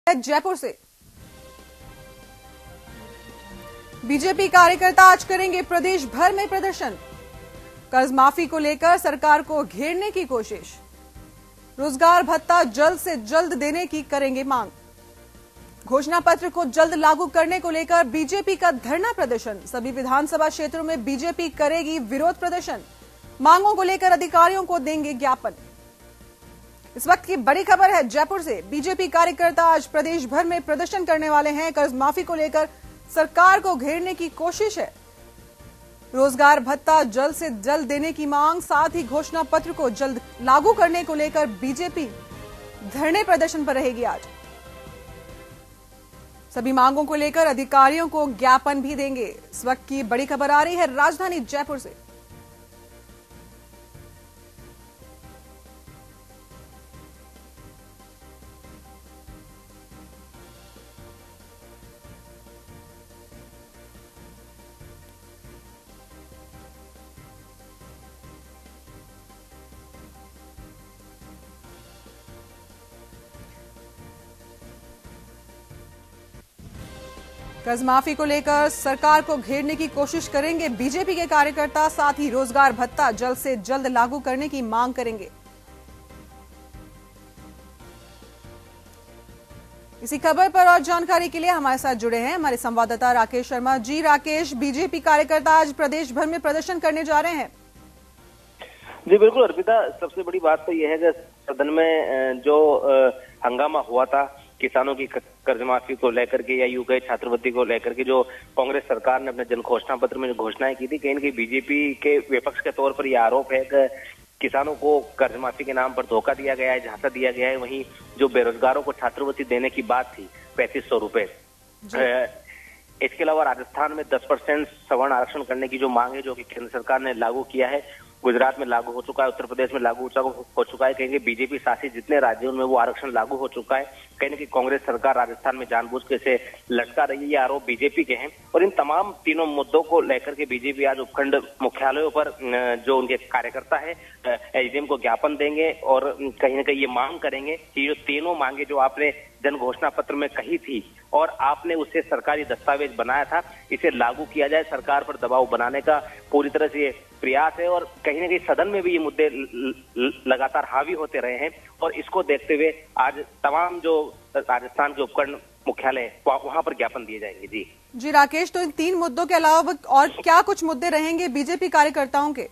जयपुर से बीजेपी कार्यकर्ता आज करेंगे प्रदेश भर में प्रदर्शन। कर्ज माफी को लेकर सरकार को घेरने की कोशिश। रोजगार भत्ता जल्द से जल्द देने की करेंगे मांग। घोषणा पत्र को जल्द लागू करने को लेकर बीजेपी का धरना प्रदर्शन। सभी विधानसभा क्षेत्रों में बीजेपी करेगी विरोध प्रदर्शन। मांगों को लेकर अधिकारियों को देंगे ज्ञापन। इस वक्त की बड़ी खबर है जयपुर से। बीजेपी कार्यकर्ता आज प्रदेश भर में प्रदर्शन करने वाले हैं। कर्ज माफी को लेकर सरकार को घेरने की कोशिश है। रोजगार भत्ता जल्द से जल्द देने की मांग, साथ ही घोषणा पत्र को जल्द लागू करने को लेकर बीजेपी धरने प्रदर्शन पर रहेगी आज। सभी मांगों को लेकर अधिकारियों को ज्ञापन भी देंगे। इस वक्त की बड़ी खबर आ रही है राजधानी जयपुर से। कर्ज माफी को लेकर सरकार को घेरने की कोशिश करेंगे बीजेपी के कार्यकर्ता, साथ ही रोजगार भत्ता जल्द से जल्द लागू करने की मांग करेंगे। इसी खबर पर और जानकारी के लिए हमारे साथ जुड़े हैं हमारे संवाददाता राकेश शर्मा। जी राकेश, बीजेपी कार्यकर्ता आज प्रदेश भर में प्रदर्शन करने जा रहे हैं। जी बिल्कुल अर्पिता, सबसे बड़ी बात तो यह है कि सदन में जो हंगामा हुआ था किसानों की कर्ज माफी को लेकर के या यूं कहे छात्रवृत्ति को लेकर के, जो कांग्रेस सरकार ने अपने जन घोषणा पत्र में जो घोषणाएं की थी, कहीं न कहीं बीजेपी के विपक्ष के तौर पर यह आरोप है कि किसानों को कर्ज माफी के नाम पर धोखा दिया गया है, झांसा दिया गया है। वहीं जो बेरोजगारों को छात्रवृत्ति देने की बात थी 3500 रुपए, इसके अलावा राजस्थान में 10% सवर्ण आरक्षण करने की जो मांग है, जो कि केंद्र सरकार ने लागू किया है, गुजरात में लागू हो चुका है, उत्तर प्रदेश में लागू हो चुका है। कहेंगे बीजेपी शासित जितने राज्यों में वो आरक्षण लागू हो चुका है। कहीं न कहीं कांग्रेस सरकार राजस्थान में जानबूझ के इसे लटका रही है, ये आरोप बीजेपी के हैं। और इन तमाम तीनों मुद्दों को लेकर के बीजेपी आज उपखंड मुख्यालयों पर जो उनके कार्यकर्ता है एसडीएम को ज्ञापन देंगे और कहीं न कहीं ये मांग करेंगे कि जो तीनों मांगे जो आपने जन घोषणा पत्र में कही थी और आपने उसे सरकारी दस्तावेज बनाया था, इसे लागू किया जाए। सरकार पर दबाव बनाने का पूरी तरह से प्रयास है और कहीं न कहीं सदन में भी ये मुद्दे लगातार हावी होते रहे हैं। और इसको देखते हुए आज तमाम जो राजस्थान के उपखंड मुख्यालय वहां पर ज्ञापन दिए जाएंगे। जी राकेश, तो इन 3 मुद्दों के अलावा और क्या कुछ मुद्दे रहेंगे बीजेपी कार्यकर्ताओं के?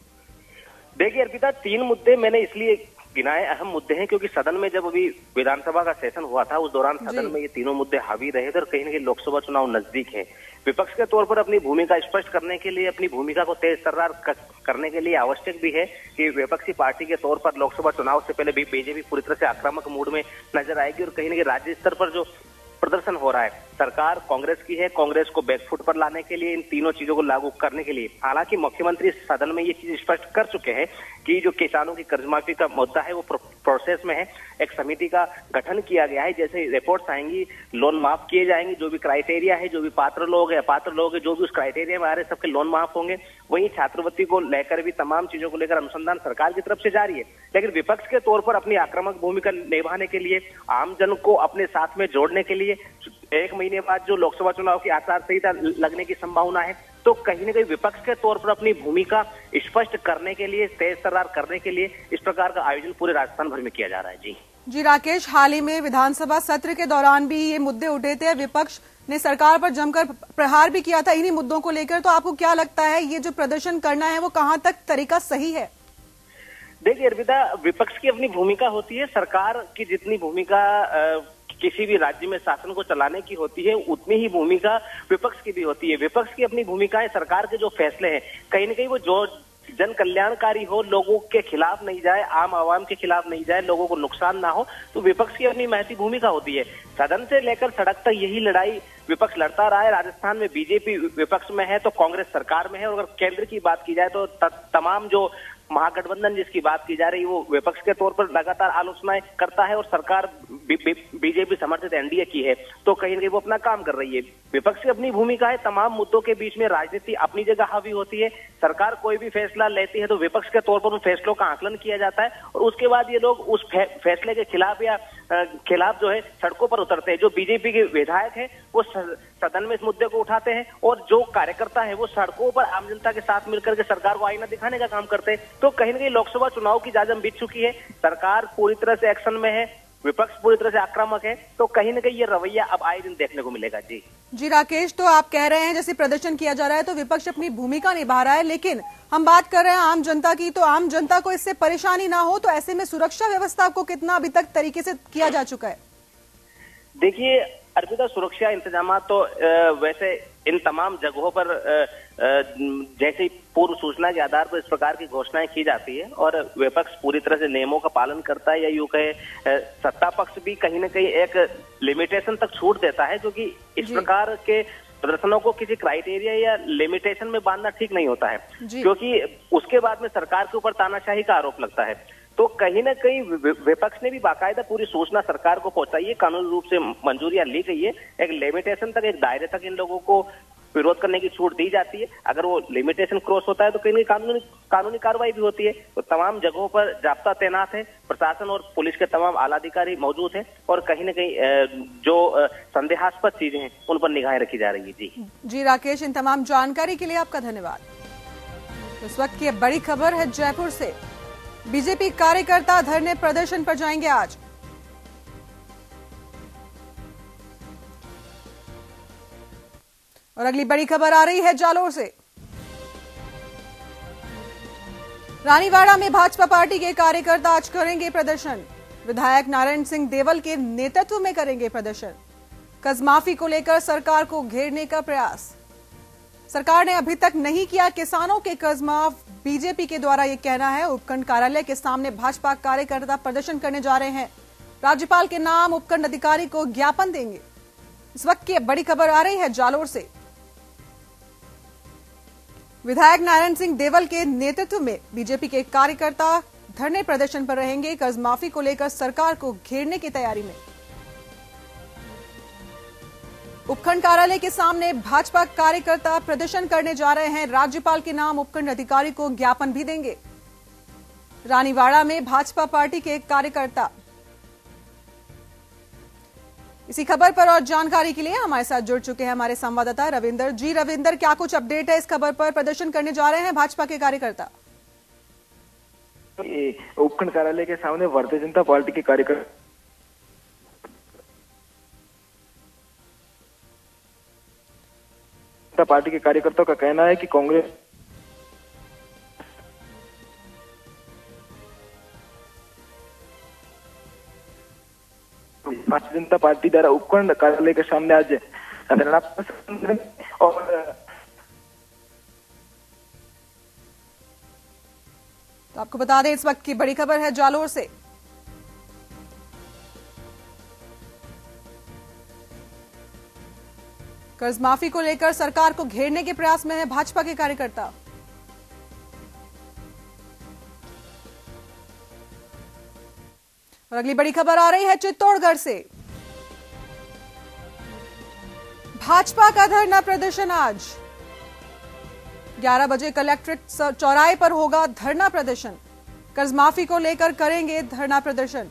देखिए अर्पिता, 3 मुद्दे मैंने इसलिए गिनाए अहम मुद्दे हैं क्योंकि सदन में जब अभी विधानसभा का सेशन हुआ था उस दौरान सदन में ये तीनों मुद्दे हावी रहे थे। और कहीं न कहीं लोकसभा चुनाव नजदीक है, विपक्ष के तौर पर अपनी भूमिका स्पष्ट करने के लिए, अपनी भूमिका को तेज तर्रार करने के लिए आवश्यक भी है कि विपक्षी पार्टी के तौर पर लोकसभा चुनाव से पहले भी बीजेपी पूरी तरह से आक्रामक मूड में नजर आएगी। और कहीं न कहीं राज्य स्तर पर जो प्रदर्शन हो रहा है, सरकार कांग्रेस की है, कांग्रेस को बैकफुट पर लाने के लिए, इन तीनों चीजों को लागू करने के लिए। हालांकि मुख्यमंत्री सदन में ये चीज स्पष्ट कर चुके हैं कि जो किसानों की कर्ज माफी का मुद्दा है वो प्रोसेस में है। एक समिति का गठन किया गया है, जैसे रिपोर्ट्स आएंगी लोन माफ किए जाएंगे। जो भी क्राइटेरिया है, जो भी पात्र लोग है, अपात्र लोग है, जो भी उस क्राइटेरिया में आ रहे हैं, सबके लोन माफ होंगे। वहीं छात्रवृत्ति को लेकर भी तमाम चीजों को लेकर अनुसंधान सरकार की तरफ से जारी है। लेकिन विपक्ष के तौर पर अपनी आक्रामक भूमिका निभाने के लिए, आम जन को अपने साथ में जोड़ने के लिए 1 महीने बाद जो लोकसभा चुनाव की आचार संहिता लगने की संभावना है, तो कहीं न कहीं विपक्ष के तौर पर अपनी भूमिका स्पष्ट करने के लिए, तेज तर्रार करने के लिए इस प्रकार का आयोजन पूरे राजस्थान भर में किया जा रहा है। जी राकेश, हाल ही में विधानसभा सत्र के दौरान भी ये मुद्दे उठे थे, विपक्ष ने सरकार पर जमकर प्रहार भी किया था इन्हीं मुद्दों को लेकर। तो आपको क्या लगता है ये जो प्रदर्शन करना है वो कहां तक तरीका सही है? देखिए अर्पिता, विपक्ष की अपनी भूमिका होती है, सरकार की जितनी भूमिका किसी भी राज्य में शासन को चलाने की होती है उतनी ही भूमिका विपक्ष की भी होती है। विपक्ष की अपनी भूमिकाएं, सरकार के जो फैसले हैं कहीं न कहीं वो जो जन कल्याणकारी हो, लोगों के खिलाफ नहीं जाए, आम आवाम के खिलाफ नहीं जाए, लोगों को नुकसान ना हो, तो विपक्ष की अपनी महती भूमिका होती है। सदन से लेकर सड़क तक यही लड़ाई विपक्ष लड़ता रहा है। राजस्थान में बीजेपी विपक्ष में है तो कांग्रेस सरकार में है। और अगर केंद्र की बात की जाए तो तमाम जो महागठबंधन जिसकी बात की जा रही है वो विपक्ष के तौर पर लगातार आलोचनाएं करता है और सरकार बीजेपी समर्थित एनडीए की है, तो कहीं न कहीं वो अपना काम कर रही है। विपक्ष की अपनी भूमिका है, तमाम मुद्दों के बीच में राजनीति अपनी जगह हावी होती है। सरकार कोई भी फैसला लेती है तो विपक्ष के तौर पर उन फैसलों का आकलन किया जाता है और उसके बाद ये लोग उस फैसले के खिलाफ या खिलाफ जो है सड़कों पर उतरते हैं। जो बीजेपी के विधायक हैं वो सदन में इस मुद्दे को उठाते हैं और जो कार्यकर्ता है वो सड़कों पर आम जनता के साथ मिलकर के सरकार को आईना दिखाने का काम करते हैं। तो कहीं ना कहीं लोकसभा चुनाव की जाजम बीत चुकी है, सरकार पूरी तरह से एक्शन में है, विपक्ष पूरी तरह से आक्रामक है, तो कहीं ना कहीं ये रवैया अब आए दिन देखने को मिलेगा। जी राकेश, तो आप कह रहे हैं जैसे प्रदर्शन किया जा रहा है तो विपक्ष अपनी भूमिका निभा रहा है, लेकिन हम बात कर रहे हैं आम जनता की, तो आम जनता को इससे परेशानी ना हो तो ऐसे में सुरक्षा व्यवस्था को कितना अभी तक तरीके से किया जा चुका है? देखिए अर्पिता, सुरक्षा इंतजाम तो वैसे इन तमाम जगहों पर जैसे पूर्व सूचना के आधार पर इस प्रकार की घोषणाएं की जाती है और विपक्ष पूरी तरह से नियमों का पालन करता है, या यूं कहे सत्ता पक्ष भी कहीं न कहीं एक लिमिटेशन तक छूट देता है, क्योंकि इस प्रकार के प्रदर्शनों को किसी क्राइटेरिया या लिमिटेशन में बांधना ठीक नहीं होता है, क्योंकि उसके बाद में सरकार के ऊपर तानाशाही का आरोप लगता है। तो कहीं ना कहीं विपक्ष ने भी बाकायदा पूरी सूचना सरकार को पहुंचाई है, कानूनी रूप से मंजूरियां ली गई है, एक लिमिटेशन तक, एक दायरे तक इन लोगों को विरोध करने की छूट दी जाती है। अगर वो लिमिटेशन क्रॉस होता है तो कहीं कानूनी कार्रवाई भी होती है। तो तमाम जगहों पर जाब्ता तैनात है, प्रशासन और पुलिस के तमाम आला अधिकारी मौजूद हैं और कहीं न कहीं जो संदेहास्पद चीजें हैं उन पर निगाहें रखी जा रही है। जी राकेश, इन तमाम जानकारी के लिए आपका धन्यवाद। इस वक्त की बड़ी खबर है जयपुर से, बीजेपी कार्यकर्ता धरने प्रदर्शन पर जाएंगे आज। और अगली बड़ी खबर आ रही है जालोर से। रानीवाड़ा में भाजपा पार्टी के कार्यकर्ता आज करेंगे प्रदर्शन। विधायक नारायण सिंह देवल के नेतृत्व में करेंगे प्रदर्शन। कर्जमाफी को लेकर सरकार को घेरने का प्रयास। सरकार ने अभी तक नहीं किया किसानों के कर्ज माफ, बीजेपी के द्वारा यह कहना है। उपखंड कार्यालय के सामने भाजपा कार्यकर्ता प्रदर्शन करने जा रहे हैं। राज्यपाल के नाम उपखंड अधिकारी को ज्ञापन देंगे। इस वक्त की बड़ी खबर आ रही है जालोर से। विधायक नारायण सिंह देवल के नेतृत्व में बीजेपी के कार्यकर्ता धरने प्रदर्शन पर रहेंगे। कर्ज माफी को लेकर सरकार को घेरने की तैयारी में। उपखंड कार्यालय के सामने भाजपा कार्यकर्ता प्रदर्शन करने जा रहे हैं। राज्यपाल के नाम उपखंड अधिकारी को ज्ञापन भी देंगे। रानीवाड़ा में भाजपा पार्टी के कार्यकर्ता। इसी खबर पर और जानकारी के लिए हमारे साथ जुड़ चुके हैं हमारे संवाददाता रविंदर। जी रविंदर, क्या कुछ अपडेट है इस खबर पर? प्रदर्शन करने जा रहे हैं भाजपा के कार्यकर्ता। उपखंड कार्यालय के सामने भारतीय जनता पार्टी के कार्यकर्ता पार्टी के कार्यकर्ताओं का कहना है कि कांग्रेस भारतीय जनता पार्टी द्वारा उपखंड कार्यालय के सामने आज धरना और तो आपको बता दें इस वक्त की बड़ी खबर है जालोर से। कर्ज माफी को लेकर सरकार को घेरने के प्रयास में है भाजपा के कार्यकर्ता। और अगली बड़ी खबर आ रही है चित्तौड़गढ़ से। भाजपा का धरना प्रदर्शन आज 11 बजे कलेक्ट्रेट चौराहे पर होगा धरना प्रदर्शन। कर्ज माफी को लेकर करेंगे धरना प्रदर्शन।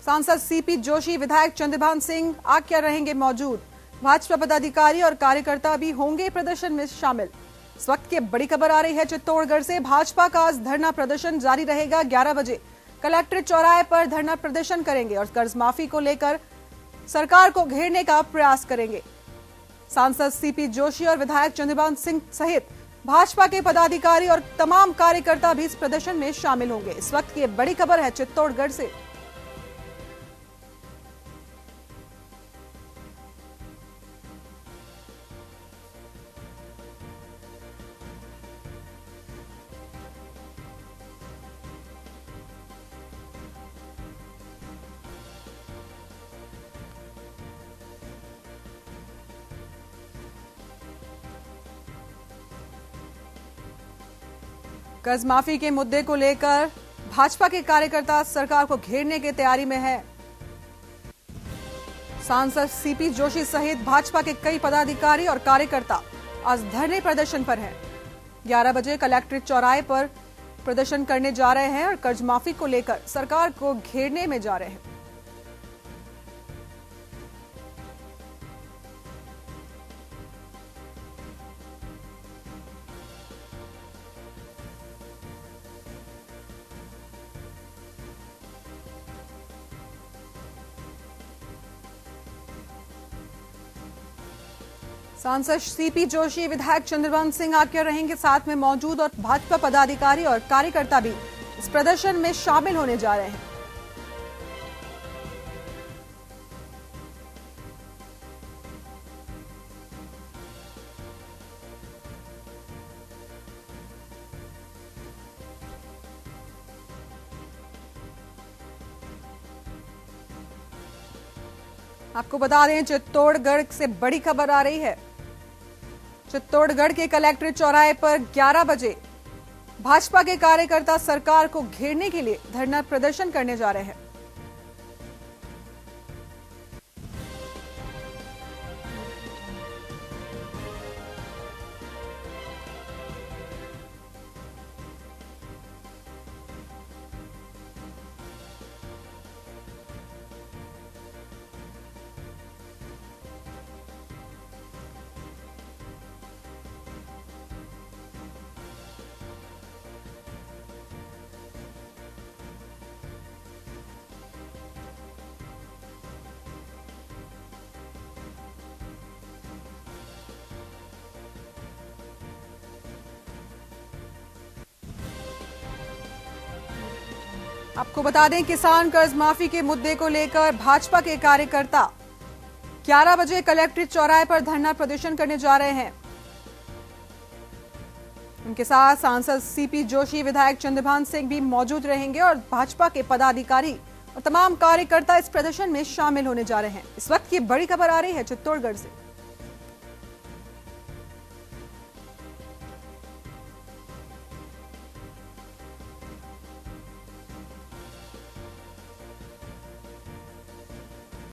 सांसद सीपी जोशी, विधायक चंद्रभान सिंह आक्या रहेंगे मौजूद। भाजपा पदाधिकारी और कार्यकर्ता भी होंगे प्रदर्शन में शामिल। इस वक्त की बड़ी खबर आ रही है चित्तौड़गढ़ से। भाजपा का आज धरना प्रदर्शन जारी रहेगा। 11 बजे कलेक्ट्रेट चौराहे पर धरना प्रदर्शन करेंगे और कर्ज माफी को लेकर सरकार को घेरने का प्रयास करेंगे। सांसद सीपी जोशी और विधायक चंद्रभान सिंह सहित भाजपा के पदाधिकारी और तमाम कार्यकर्ता भी इस प्रदर्शन में शामिल होंगे। इस वक्त की बड़ी खबर है चित्तौड़गढ़ से। कर्ज माफी के मुद्दे को लेकर भाजपा के कार्यकर्ता सरकार को घेरने की तैयारी में है। सांसद सीपी जोशी सहित भाजपा के कई पदाधिकारी और कार्यकर्ता आज धरने प्रदर्शन पर हैं। 11 बजे कलेक्ट्रेट चौराहे पर प्रदर्शन करने जा रहे हैं और कर्ज माफी को लेकर सरकार को घेरने में जा रहे हैं। सांसद सीपी जोशी, विधायक चंद्रभान सिंह आकर रहेंगे साथ में मौजूद और भाजपा पदाधिकारी और कार्यकर्ता भी इस प्रदर्शन में शामिल होने जा रहे हैं। आपको बता दें, चित्तौड़गढ़ से बड़ी खबर आ रही है। चित्तौड़गढ़ के कलेक्ट्रेट चौराहे पर 11 बजे भाजपा के कार्यकर्ता सरकार को घेरने के लिए धरना प्रदर्शन करने जा रहे हैं। आपको बता दें, किसान कर्ज माफी के मुद्दे को लेकर भाजपा के कार्यकर्ता 11 बजे कलेक्ट्रेट चौराहे पर धरना प्रदर्शन करने जा रहे हैं। उनके साथ सांसद सीपी जोशी, विधायक चंद्रभान सिंह भी मौजूद रहेंगे और भाजपा के पदाधिकारी और तमाम कार्यकर्ता इस प्रदर्शन में शामिल होने जा रहे हैं। इस वक्त की बड़ी खबर आ रही है चित्तौड़गढ़ से।